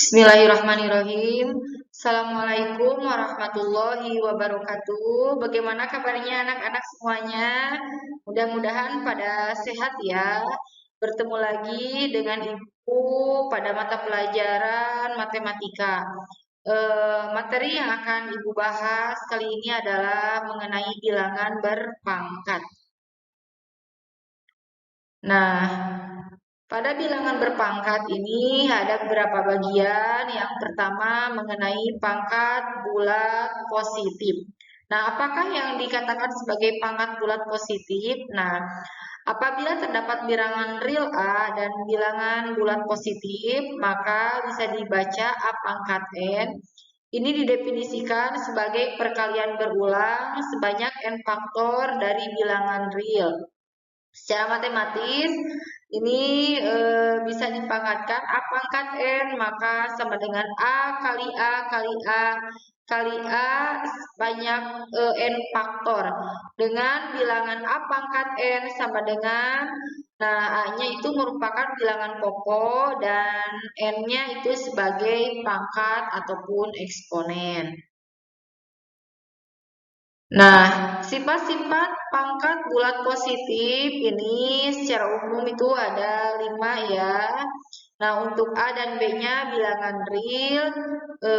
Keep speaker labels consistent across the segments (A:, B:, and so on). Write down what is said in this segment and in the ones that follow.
A: Bismillahirrahmanirrahim. Assalamualaikum warahmatullahi wabarakatuh. Bagaimana kabarnya anak-anak semuanya? Mudah-mudahan pada sehat ya. Bertemu lagi dengan Ibu pada mata pelajaran matematika. Materi yang akan Ibu bahas kali ini adalah mengenai bilangan berpangkat. Nah, pada bilangan berpangkat ini ada beberapa bagian. Yang pertama mengenai pangkat bulat positif. Nah, apakah yang dikatakan sebagai pangkat bulat positif? Nah, apabila terdapat bilangan real A dan bilangan bulat positif, maka bisa dibaca A pangkat N. Ini didefinisikan sebagai perkalian berulang sebanyak N faktor dari bilangan real. Secara matematis ini bisa dipangkatkan A pangkat N maka sama dengan A kali A kali A kali A banyak N faktor. Dengan bilangan A pangkat N sama dengan, nah A-nya itu merupakan bilangan pokok dan N-nya itu sebagai pangkat ataupun eksponen. Nah, sifat-sifat pangkat bulat positif ini secara umum itu ada 5 ya. Nah, untuk A dan B-nya bilangan real,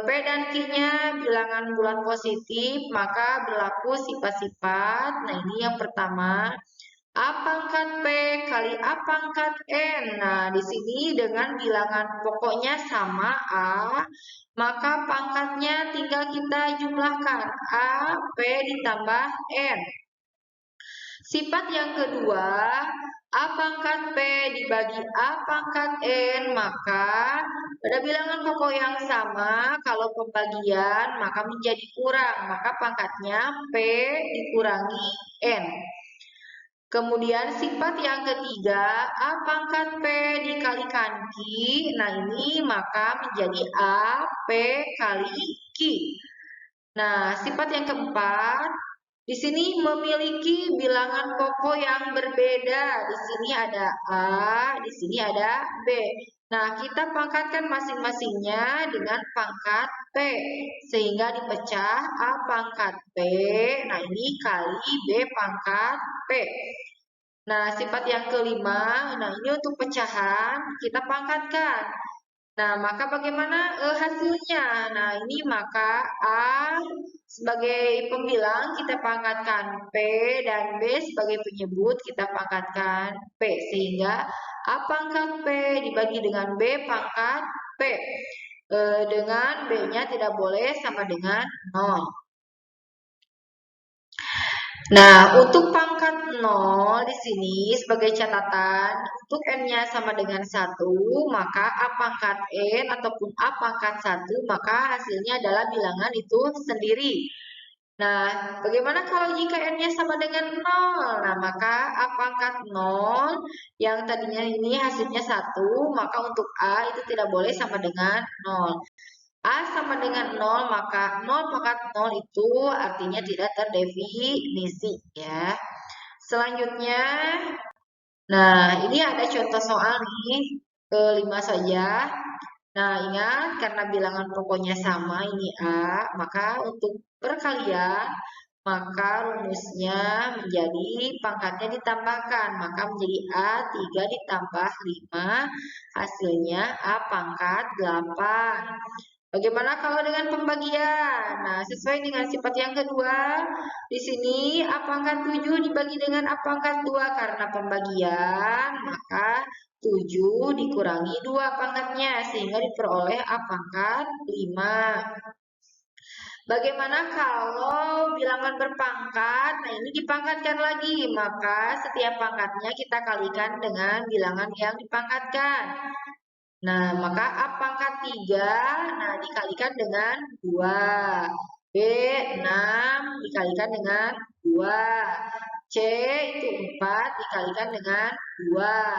A: P dan Q-nya bilangan bulat positif, maka berlaku sifat-sifat. Nah, ini yang pertama. A pangkat P kali A pangkat N. Nah, di sini dengan bilangan pokoknya sama A, maka pangkatnya tinggal kita jumlahkan. A, P ditambah N. Sifat yang kedua, A pangkat P dibagi A pangkat N, maka pada bilangan pokok yang sama, kalau pembagian maka menjadi kurang, maka pangkatnya P dikurangi N. Kemudian sifat yang ketiga, A pangkat P dikalikan Q. Nah ini maka menjadi A, P kali Q. Nah sifat yang keempat, di sini memiliki bilangan pokok yang berbeda. Di sini ada A, di sini ada B. Nah kita pangkatkan masing-masingnya dengan pangkat P. Sehingga dipecah A pangkat P. Nah ini kali B pangkat P. Nah, sifat yang kelima, nah ini untuk pecahan kita pangkatkan. Nah, maka bagaimana hasilnya? Nah, ini maka A sebagai pembilang kita pangkatkan P dan B sebagai penyebut kita pangkatkan P. Sehingga A pangkat P dibagi dengan B pangkat P. Dengan B-nya tidak boleh sama dengan 0. Nah, untuk pangkat 0 di sini sebagai catatan, untuk N-nya sama dengan 1, maka A pangkat N ataupun A pangkat 1, maka hasilnya adalah bilangan itu sendiri. Nah, bagaimana kalau jika N-nya sama dengan 0? Nah, maka A pangkat 0 yang tadinya ini hasilnya 1, maka untuk A itu tidak boleh sama dengan 0. A sama dengan 0, maka 0 pangkat 0 itu artinya tidak terdefinisi ya. Selanjutnya, nah ini ada contoh soal nih, kelima saja. Nah ingat karena bilangan pokoknya sama ini A, maka untuk perkalian maka rumusnya menjadi pangkatnya ditambahkan, maka menjadi A 3 ditambah 5, hasilnya A pangkat 8. Bagaimana kalau dengan pembagian? Nah, sesuai dengan sifat yang kedua, di sini A pangkat 7 dibagi dengan A pangkat 2 karena pembagian, maka 7 dikurangi 2 pangkatnya, sehingga diperoleh A pangkat 5. Bagaimana kalau bilangan berpangkat? Nah, ini dipangkatkan lagi, maka setiap pangkatnya kita kalikan dengan bilangan yang dipangkatkan. Nah, maka A pangkat 3, nah dikalikan dengan 2. B, 6 dikalikan dengan 2. C itu 4 dikalikan dengan 2.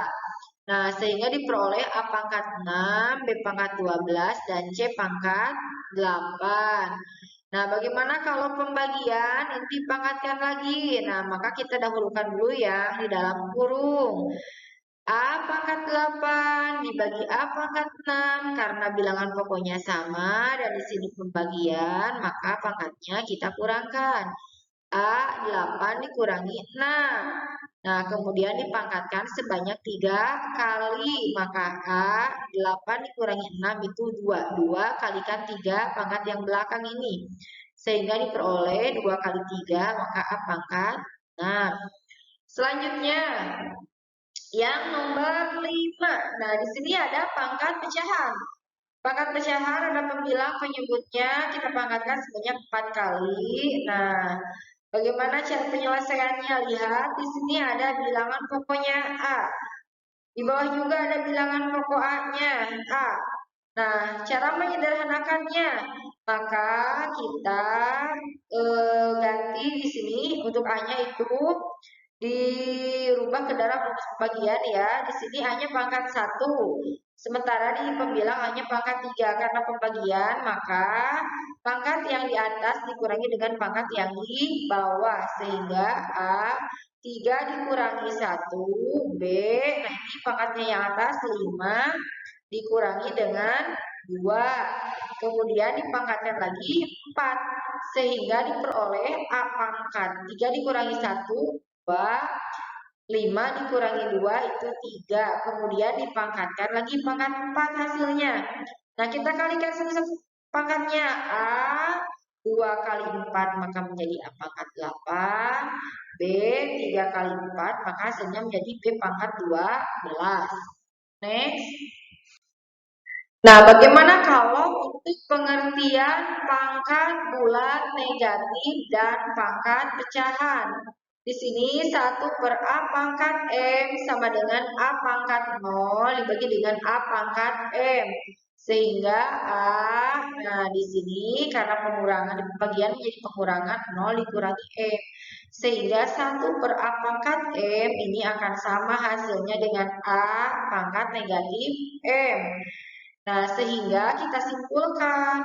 A: Nah, sehingga diperoleh A pangkat 6, B pangkat 12, dan C pangkat 8. Nah, bagaimana kalau pembagian? Ini dipangkatkan lagi. Nah, maka kita dahulukan dulu ya di dalam kurung. A pangkat 8 dibagi A pangkat 6 karena bilangan pokoknya sama dan di sini pembagian, maka pangkatnya kita kurangkan. A 8 dikurangi 6. Nah, kemudian dipangkatkan sebanyak 3 kali, maka A 8 dikurangi 6 itu 2. 2 kalikan 3 pangkat yang belakang ini. Sehingga diperoleh 2 kali 3, maka A pangkat 6. Selanjutnya, yang nomor 5. Nah, di sini ada pangkat pecahan. Pangkat pecahan ada pembilang penyebutnya kita pangkatkan sebanyak 4 kali. Nah, bagaimana cara penyelesaiannya? Lihat, di sini ada bilangan pokoknya A. Di bawah juga ada bilangan pokok A-nya, A. Nah, cara menyederhanakannya, maka kita ganti di sini untuk A-nya itu dirubah ke dalam rumus pembagian ya. Di sini hanya pangkat 1. Sementara di pembilang hanya pangkat 3 karena pembagian, maka pangkat yang di atas dikurangi dengan pangkat yang di bawah sehingga A 3 dikurangi 1, B, nah ini pangkatnya yang atas 5 dikurangi dengan 2. Kemudian dipangkatkan lagi 4 sehingga diperoleh A pangkat 3 dikurangi 1, 2, 5 dikurangi 2 itu 3. Kemudian dipangkatkan lagi pangkat 4 hasilnya. Nah, kita kalikan satu-satu pangkatnya. A 2 kali 4 maka menjadi A pangkat 8. B 3 kali 4 maka hasilnya menjadi B pangkat 12. Next. Nah, bagaimana kalau untuk pengertian pangkat bulat negatif dan pangkat pecahan? Di sini 1/A pangkat M sama dengan A pangkat 0 dibagi dengan A pangkat M. Sehingga A, nah di sini karena pengurangan di pembagian menjadi pengurangan 0 dikurangi M. Sehingga 1/A pangkat M ini akan sama hasilnya dengan A pangkat negatif M. Nah, sehingga kita simpulkan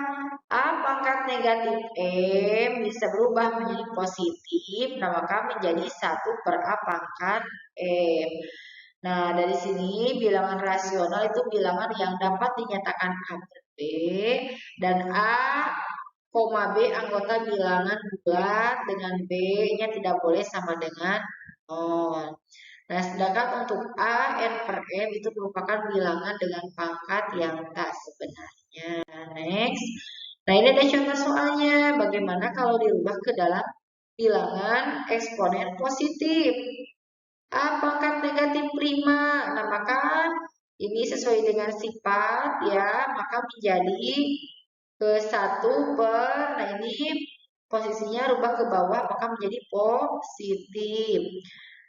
A: A pangkat negatif M bisa berubah menjadi positif, nah maka menjadi 1/A pangkat M. Nah, dari sini bilangan rasional itu bilangan yang dapat dinyatakan A per B, dan A, B anggota bilangan bulat dengan B-nya tidak boleh sama dengan 0. Nah, sedangkan untuk A, N per M itu merupakan bilangan dengan pangkat yang tak sebenarnya. Next. Nah, ini ada contoh soalnya. Bagaimana kalau dirubah ke dalam bilangan eksponen positif? A pangkat negatif 5. Nah, maka ini sesuai dengan sifat ya, maka menjadi ke 1 per, nah ini posisinya rubah ke bawah, maka menjadi positif.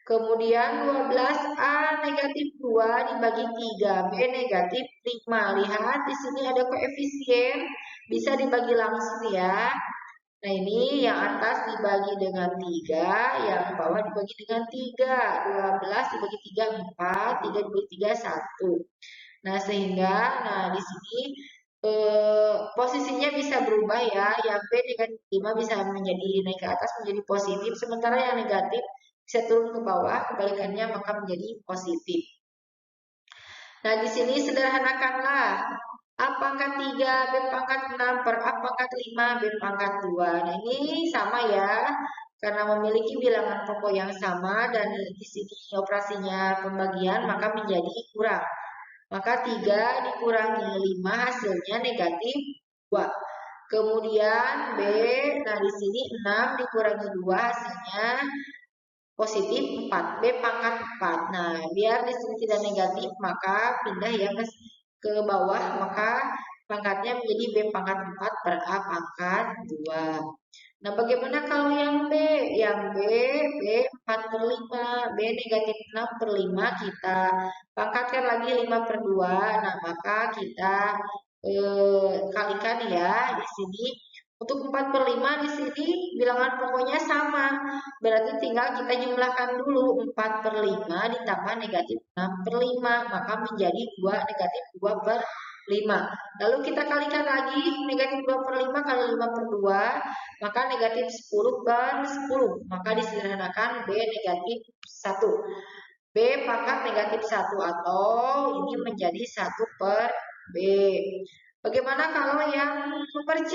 A: Kemudian 12A negatif 2 dibagi 3, B negatif 5. Lihat di sini ada koefisien, bisa dibagi langsung ya. Nah ini yang atas dibagi dengan 3, yang bawah dibagi dengan 3. 12 dibagi 3, 4, 3 dibagi 3, 1. Nah sehingga, nah di sini posisinya bisa berubah ya. Yang B negatif 5 bisa menjadi naik ke atas menjadi positif, sementara yang negatif bisa turun ke bawah, kebalikannya maka menjadi positif. Nah, di sini sederhanakanlah. A pangkat 3, B pangkat 6 per A pangkat 5, B pangkat 2. Nah, ini sama ya. Karena memiliki bilangan pokok yang sama dan di sini operasinya pembagian maka menjadi kurang. Maka 3 dikurangi 5 hasilnya negatif 2. Kemudian B, nah di sini 6 dikurangi 2 hasilnya positif 4, B pangkat 4. Nah, biar di sini tidak negatif, maka pindah ya ke bawah, maka pangkatnya menjadi B pangkat 4 per A pangkat 2. Nah, bagaimana kalau yang B? Yang B 4 per 5, B negatif 6 per 5, kita pangkatkan lagi 5 per 2. Nah, maka kita kalikan ya di sini. Untuk 4 per 5 di sini bilangan pokoknya sama. Berarti tinggal kita jumlahkan dulu 4 per 5 ditambah negatif 6 per 5. Maka menjadi 2 negatif 2 per 5. Lalu kita kalikan lagi negatif 2 per 5 kali 5 per 2. Maka negatif 10 per 10. Maka disederhanakan B negatif 1. B pangkat negatif 1 atau ini menjadi 1 per B. Bagaimana kalau yang per C?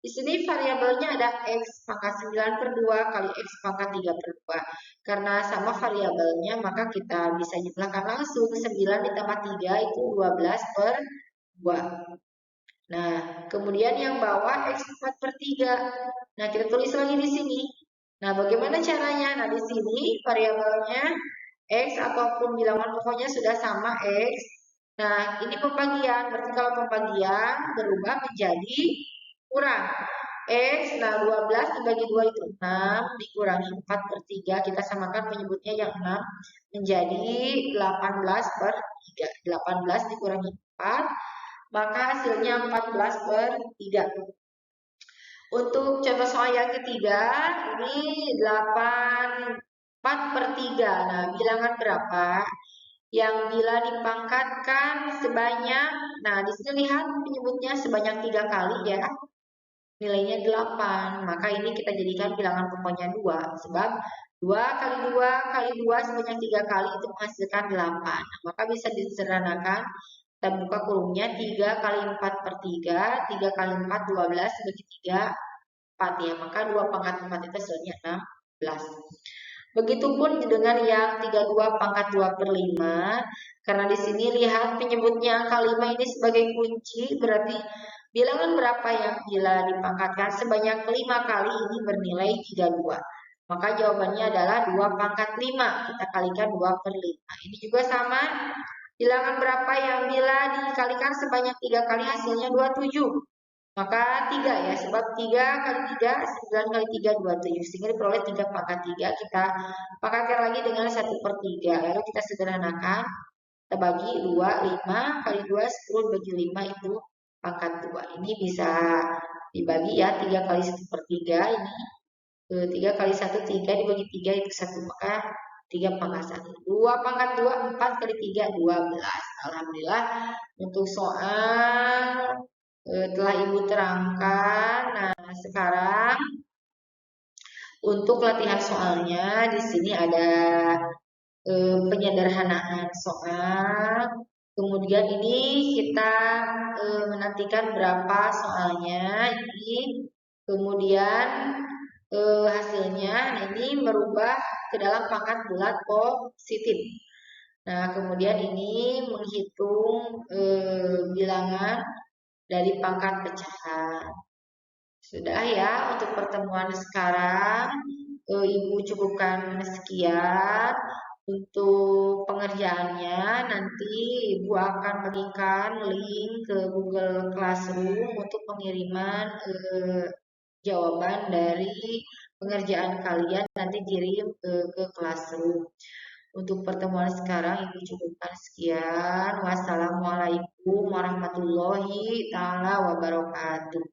A: Di sini variabelnya ada X pangkat 9 per 2 kali X pangkat 3 per 2. Karena sama variabelnya maka kita bisa jumlahkan langsung. 9 ditambah 3 itu 12 per 2. Nah, kemudian yang bawah X 4 per 3. Nah, kita tulis lagi di sini. Nah, bagaimana caranya? Nah, di sini variabelnya X ataupun bilangan pokoknya sudah sama X. Nah, ini pembagian. Berarti kalau pembagian berubah menjadi kurang. X, nah 12 dibagi 2 itu 6, dikurangi 4 per 3. Kita samakan menyebutnya yang 6 menjadi 18 per 3. 18 dikurangi 4, maka hasilnya 14 per 3. Untuk contoh soal yang ketiga, ini 4 per 3. Nah, bilangan berapa yang bila dipangkatkan sebanyak, nah di sini lihat menyebutnya sebanyak 3 kali ya, nilainya 8. Maka ini kita jadikan bilangan pokoknya 2, sebab 2 kali 2 kali 2 sebanyak 3 kali itu menghasilkan 8. Nah, maka bisa disederhanakan, kita buka kurungnya 3 kali 4 per 3, 3 kali 4 12 bagi 3 4 ya, maka 2 pangkat 4 itu hasilnya 16. Begitupun dengan yang 32 pangkat 2 per 5, karena di sini lihat penyebutnya angka 5 ini sebagai kunci, berarti bilangan berapa yang bila dipangkatkan sebanyak 5 kali ini bernilai 32. Maka jawabannya adalah 2 pangkat 5, kita kalikan 2 per 5. Ini juga sama, bilangan berapa yang bila dikalikan sebanyak 3 kali hasilnya 27. Maka 3 ya, sebab 3 kali 3, 9 kali 3, 27. Sehingga diperoleh 3 pangkat 3. Kita pangkatkan lagi dengan 1 per 3. Lalu kita sederhanakan. Kita bagi 2, 5 kali 2, 10 bagi 5 itu pangkat 2. Ini bisa dibagi ya, 3 kali 1 per 3. Ini 3 kali 1, 3 dibagi 3 itu 1. Maka 3 pangkat 1. 2 pangkat 2, 4 kali 3, 12. Alhamdulillah untuk soal telah Ibu terangkan. Nah, sekarang untuk latihan soalnya di sini ada penyederhanaan soal. Kemudian ini kita menantikan berapa soalnya ini. Kemudian hasilnya ini merubah ke dalam pangkat bulat positif. Nah, kemudian ini menghitung bilangan dari pangkat pecahan. Sudah ya untuk pertemuan sekarang, Ibu cukupkan sekian. Untuk pengerjaannya nanti Ibu akan berikan link ke Google Classroom untuk pengiriman jawaban dari pengerjaan kalian nanti kirim ke Classroom. Untuk pertemuan sekarang Ibu cukupkan sekian. Wassalamualaikum warahmatullahi taala wabarakatuh.